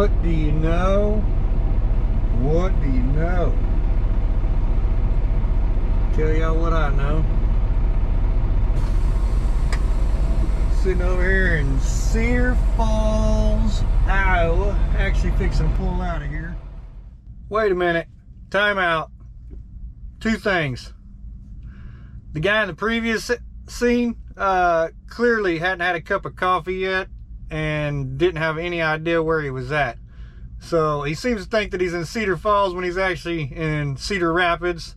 What do you know? What do you know? Tell y'all what I know. Sitting over here in Cedar Falls, Iowa. Actually fixing to pull out of here. Wait a minute. Time out. Two things. The guy in the previous scene clearly hadn't had a cup of coffee yet and didn't have any idea where he was at. So he seems to think that he's in Cedar Falls when he's actually in Cedar Rapids.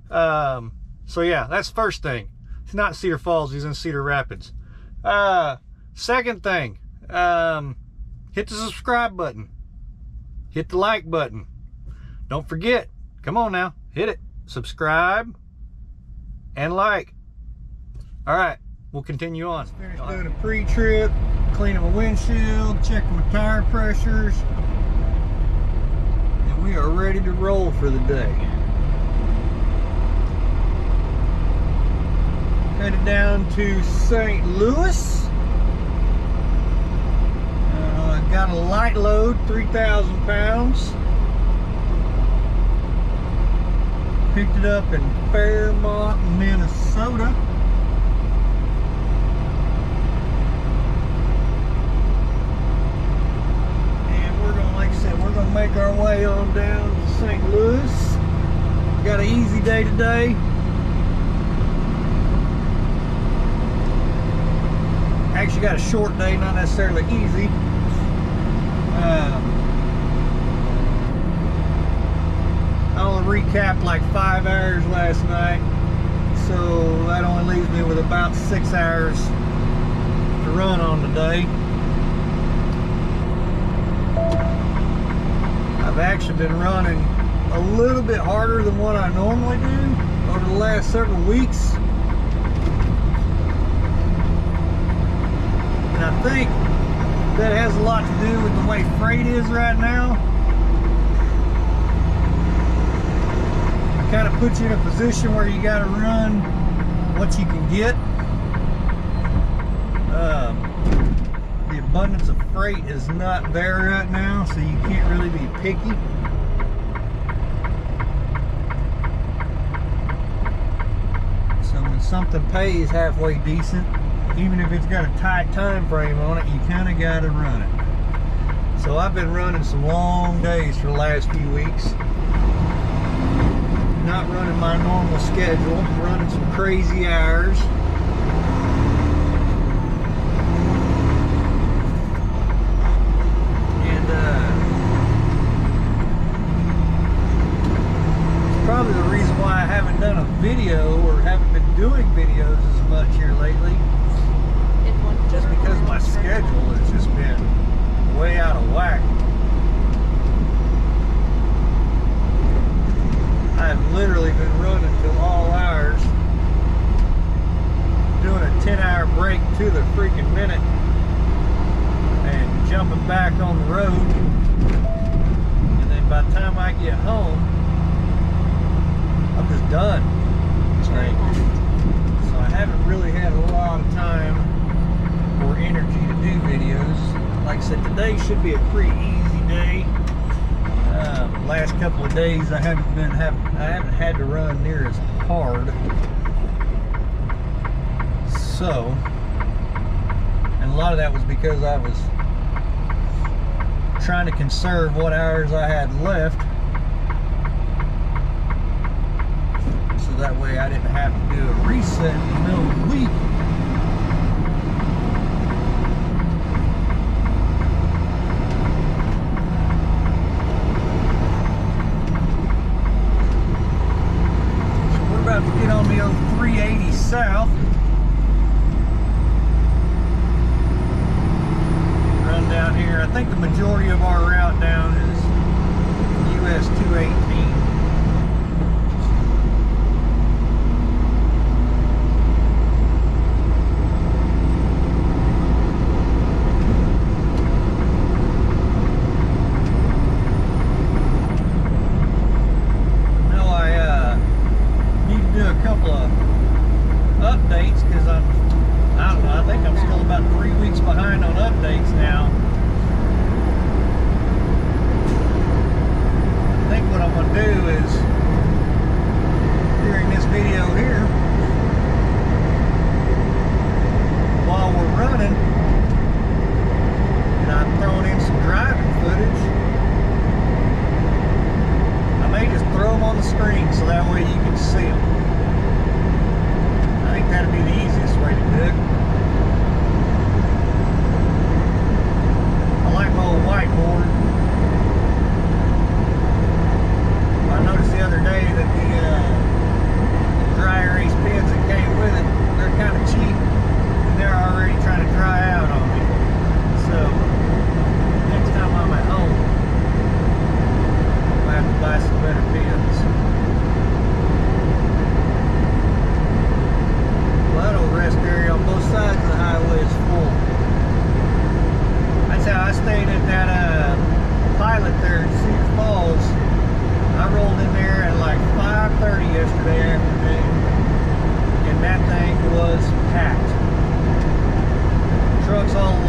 So yeah, that's the first thing. He's not in Cedar Falls, he's in Cedar Rapids. Second thing, hit the subscribe button. Hit the like button. Don't forget, come on now, hit it. Subscribe and like. All right, we'll continue on. Finished doing a pre-trip, cleaning my windshield, checking my tire pressures, and we are ready to roll for the day. Headed down to St. Louis. Got a light load, 3,000 pounds. Picked it up in Fairmont, Minnesota. And we're gonna, like I said, we're gonna make our way on down to St. Louis. Got an easy day today. Actually got a short day, not necessarily easy. I only recapped like 5 hours last night, so that only leaves me with about 6 hours to run on today. I've actually been running a little bit harder than what I normally do over the last several weeks. And I think that has a lot to do with the way freight is right now. It kind of puts you in a position where you got to run what you can get. The abundance of freight is not there right now, so you can't really be picky. So when something pays halfway decent, even if it's got a tight time frame on it, you kind of got to run it. So I've been running some long days for the last few weeks. Not running my normal schedule, running some crazy hours. And it's probably the reason why I haven't done a video or haven't been doing videos as much here lately. Just because my schedule has just been way out of whack. I've literally been running till all hours, doing a 10-hour break to the freaking minute, and jumping back on the road. And then by the time I get home, I'm just done. So I haven't really had a lot of time or energy to do videos. Like I said, today should be a pretty easy day. Last couple of days I haven't had to run near as hard. So, and a lot of that was because I was trying to conserve what hours I had left, so that way I didn't have to do a reset in the middle of the week. Get on the old 380 south. Run down here. I think the majority of our route down is US 218.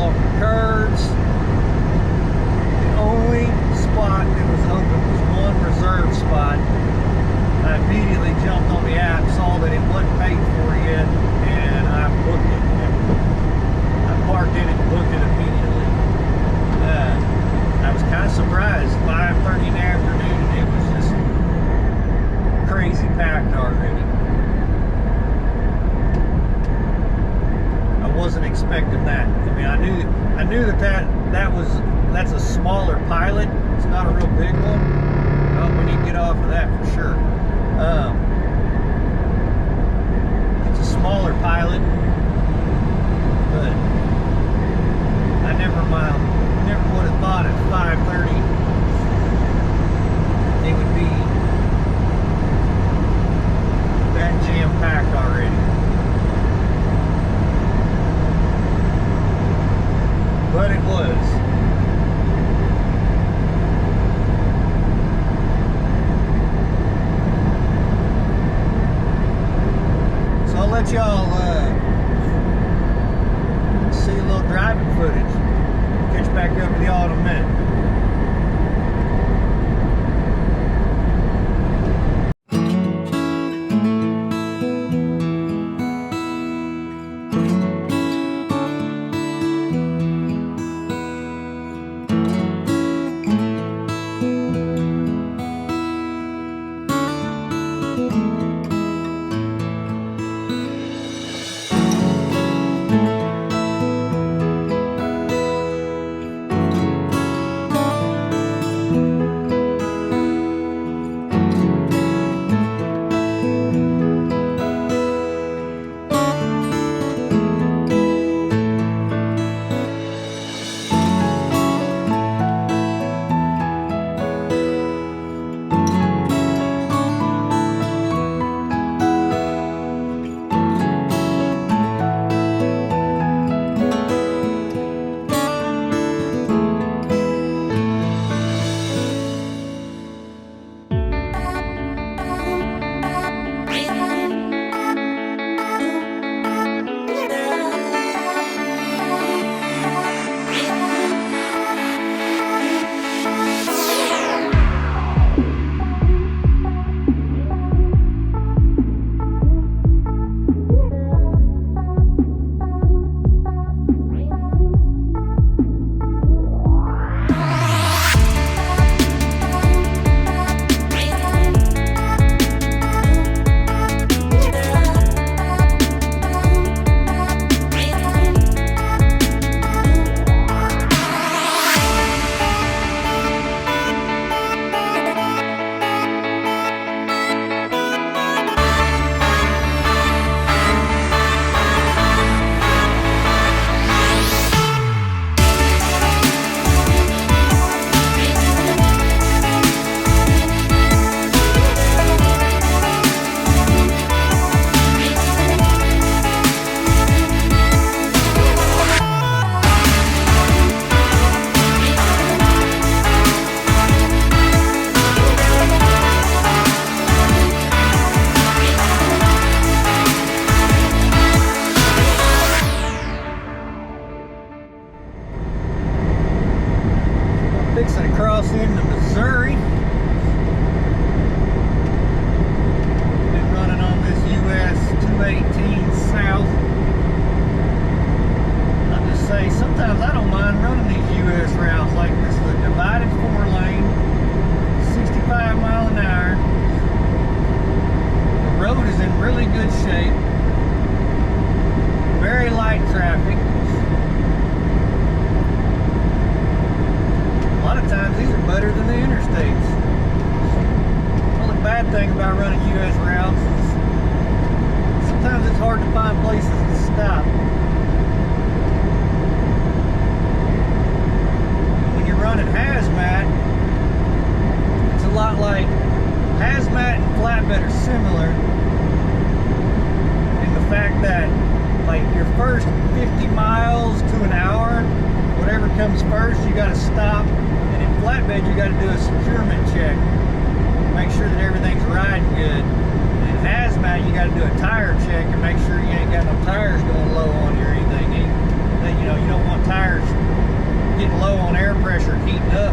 all curves. The only spot that was open was one reserve spot. I immediately jumped on the app, saw that it wasn't paid for yet, and I booked it. I parked in it and booked it immediately. I was kind of surprised. 5:30 in the afternoon, and it was just crazy packed already. I wasn't expecting that. I mean, I knew that's a smaller pilot. It's not a real big one. Well, we need to get off of that for sure. It's a smaller pilot, but I never would have thought at 5:30 it would be that jam-packed already. But it was. So I'll let y'all see a little driving footage. Catch back up with y'all in a minute. Fixing to cross into Missouri. Been running on this US 218 south. I'll just say, sometimes I don't mind running these US routes. Like this is a divided 4-lane, 65 mile an hour. The road is in really good shape. Very light traffic. A lot of times these are better than the interstates. The only bad thing about running US routes is sometimes it's hard to find places to stop. When you're running hazmat, it's a lot like hazmat and flatbed are similar in the fact that like your first 50 miles to an hour, whatever comes first, you got to stop. And in flatbed, you got to do a securement check. Make sure that everything's riding good. And in hazmat, you got to do a tire check and make sure you ain't got no tires going low on you or anything. that, you know, you don't want tires getting low on air pressure, heating up,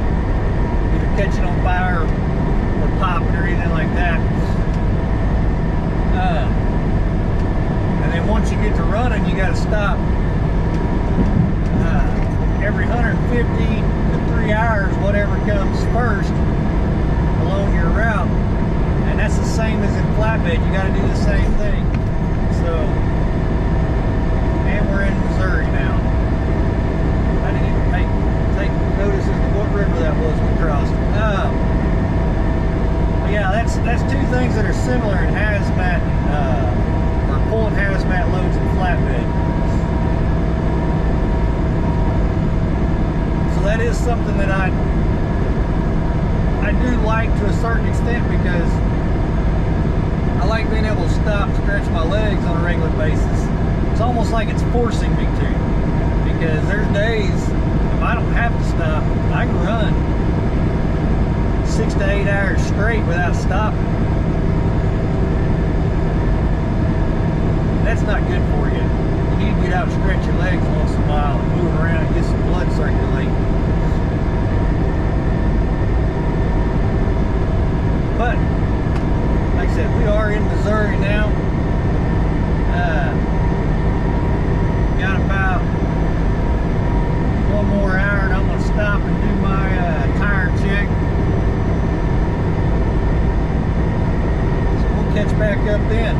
either catching on fire or popping or anything like that. And then once you get to running, you got to stop every 150 to 3 hours, whatever comes first along your route. And that's the same as in flatbed. You got to do the same thing. So, and we're in Missouri now. I didn't even take notice of what river that was we crossed. But yeah, that's two things that are similar in hazmat, or pulling hazmat loads in flatbed. So that is something that I do like to a certain extent, because I like being able to stop and stretch my legs on a regular basis. It's almost like it's forcing me to, because there's days if I don't have to stop, I can run 6 to 8 hours straight without stopping. That's not good for you. You need to get out and stretch your legs once in a while and move around and get some blood circulating. But like I said, we are in Missouri now. Got about 1 more hour and I'm going to stop and do my tire check. So we'll catch back up then.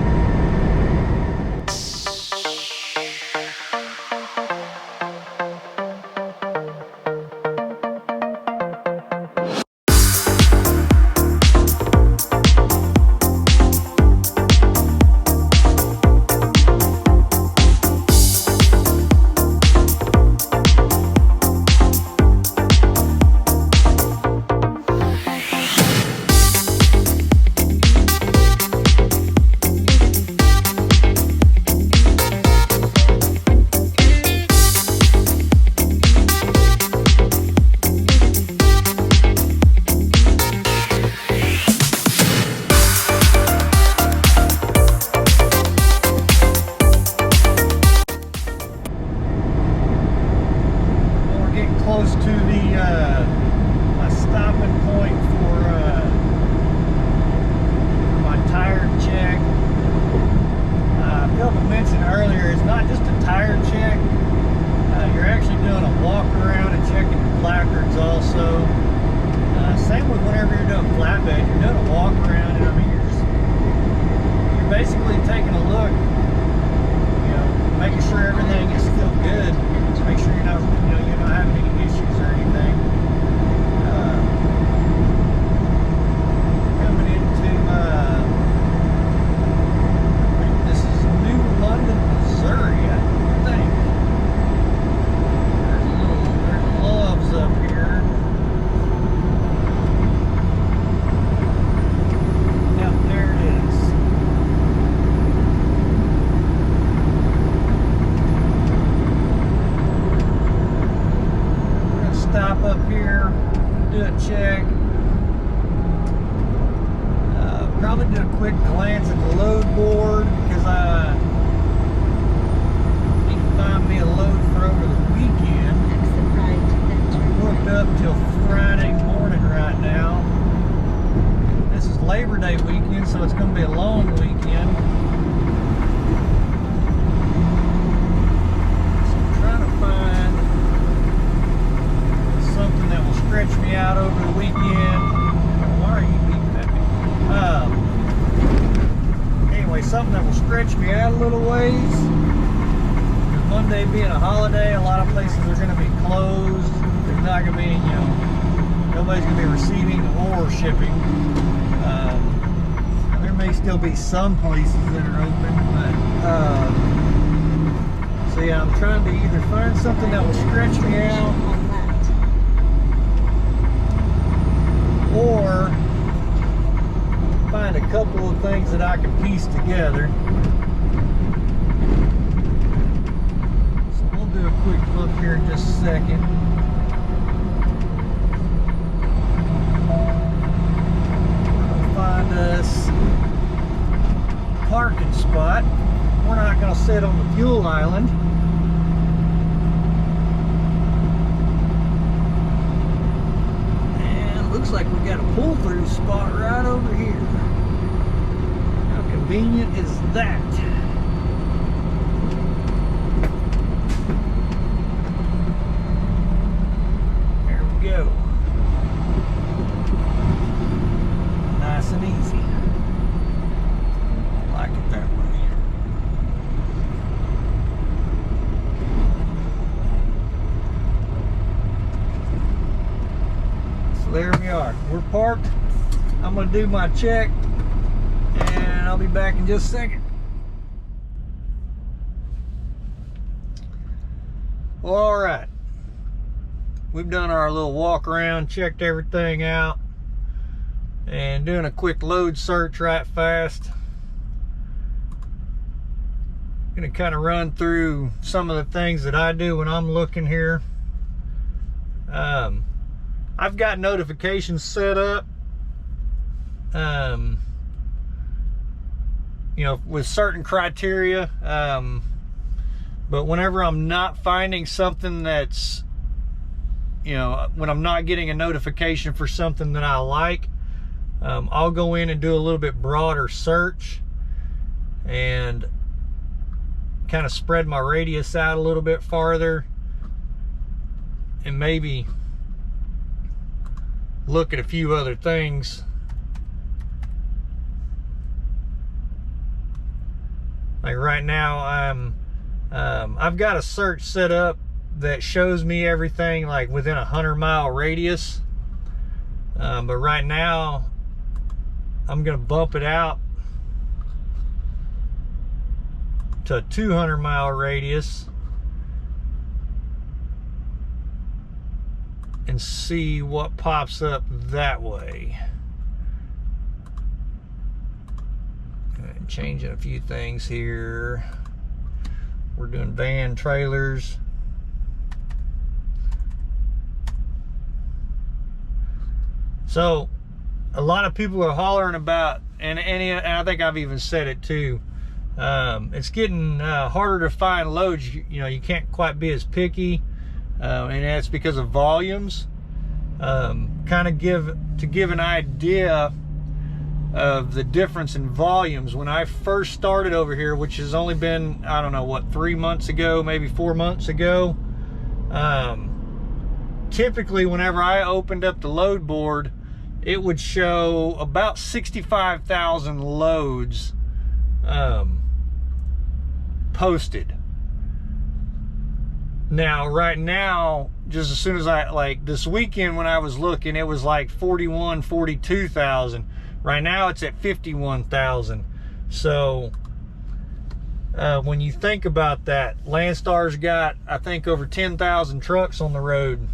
Close to the my stopping point for my tire check. I failed to mention earlier, it's not just a tire check. You're actually doing a walk around and checking your placards also. Same with whenever you're doing flatbed, you're doing a walk around, and I mean you're basically taking a look, you know, making sure everything is still good. To make sure you're not, you're not having any issues or anything. Coming into, this is New London, Missouri, I think. There's loves up here. Yep, there it is. Stop up here, do a check. Probably do a quick glance at the load board, because I need to find me a load for over the weekend. I'm booked up till Friday morning right now. This is Labor Day weekend, so it's going to be a long weekend. So I'm trying to find something that will stretch me out over the weekend. Why are you beeping at me? Anyway, something that will stretch me out a little ways. With Monday being a holiday, a lot of places are going to be closed. There's not going to be, nobody's going to be receiving or shipping. There may still be some places that are open, but so yeah, I'm trying to either find something that will stretch me out, or find a couple of things that I can piece together. So we'll do a quick look here in just a second. We'll find us a parking spot. We're not going to sit on the fuel island. like we got a pull-through spot right over here. How convenient is that? There we go. Nice and easy. I like it that way. There we are. We're parked. I'm going to do my check and I'll be back in just a second. Well, all right. We've done our little walk around, checked everything out, and doing a quick load search right fast. Going to kind of run through some of the things that I do when I'm looking here. I've got notifications set up, you know, with certain criteria, but whenever I'm not finding something that's, you know, when I'm not getting a notification for something that I like, I'll go in and do a little bit broader search and kind of spread my radius out a little bit farther and maybe look at a few other things. Like right now, I've got a search set up that shows me everything like within a 100-mile radius. But right now, I'm gonna bump it out to a 200-mile radius and see what pops up that way. And changing a few things here. We're doing van trailers. So a lot of people are hollering about, and I think I've even said it too, it's getting harder to find loads. You know, you can't quite be as picky. And that's because of volumes. Kind of give an idea of the difference in volumes. When I first started over here, which has only been, I don't know, what, 3 months ago, maybe 4 months ago, typically whenever I opened up the load board, it would show about 65,000 loads posted. Now, right now, just as soon as like this weekend when I was looking, it was like 42,000. Right now, it's at 51,000. So, when you think about that, Landstar's got, I think, over 10,000 trucks on the road.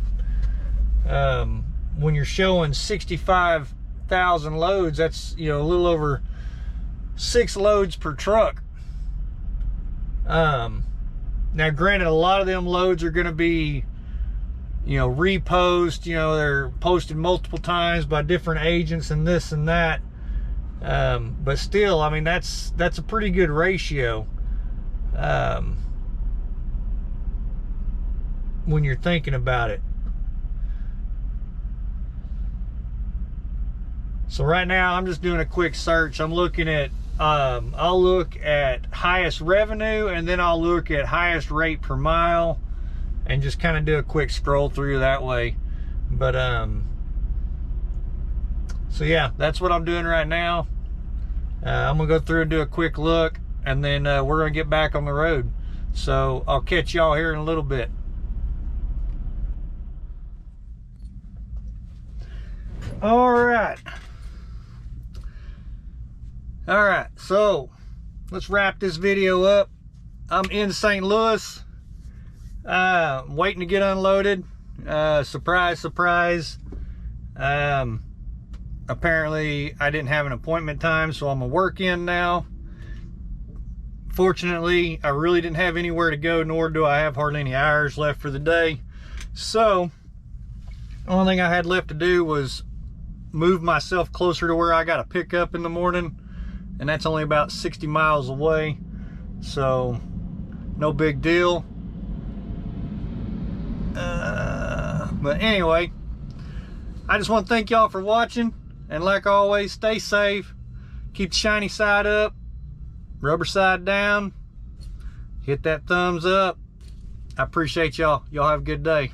When you're showing 65,000 loads, that's, you know, a little over 6 loads per truck. Now, granted, a lot of them loads are going to be, you know, repost. You know, they're posted multiple times by different agents and this and that. But still, I mean, that's a pretty good ratio when you're thinking about it. So right now, I'm just doing a quick search. I'm looking at I'll look at highest revenue, and then I'll look at highest rate per mile, and just kind of do a quick scroll through that way. But so yeah, that's what I'm doing right now. I'm gonna go through and do a quick look, and then we're gonna get back on the road. So I'll catch y'all here in a little bit. All right, so let's wrap this video up. I'm in St. Louis, waiting to get unloaded. Surprise, surprise. Apparently I didn't have an appointment time, so I'm a work in now. Fortunately, I really didn't have anywhere to go, nor do I have hardly any hours left for the day. So the only thing I had left to do was move myself closer to where I got to pick up in the morning, and that's only about 60 miles away, so no big deal. But anyway, I just want to thank y'all for watching, and like always, stay safe, keep the shiny side up, rubber side down, hit that thumbs up. I appreciate y'all. Y'all have a good day.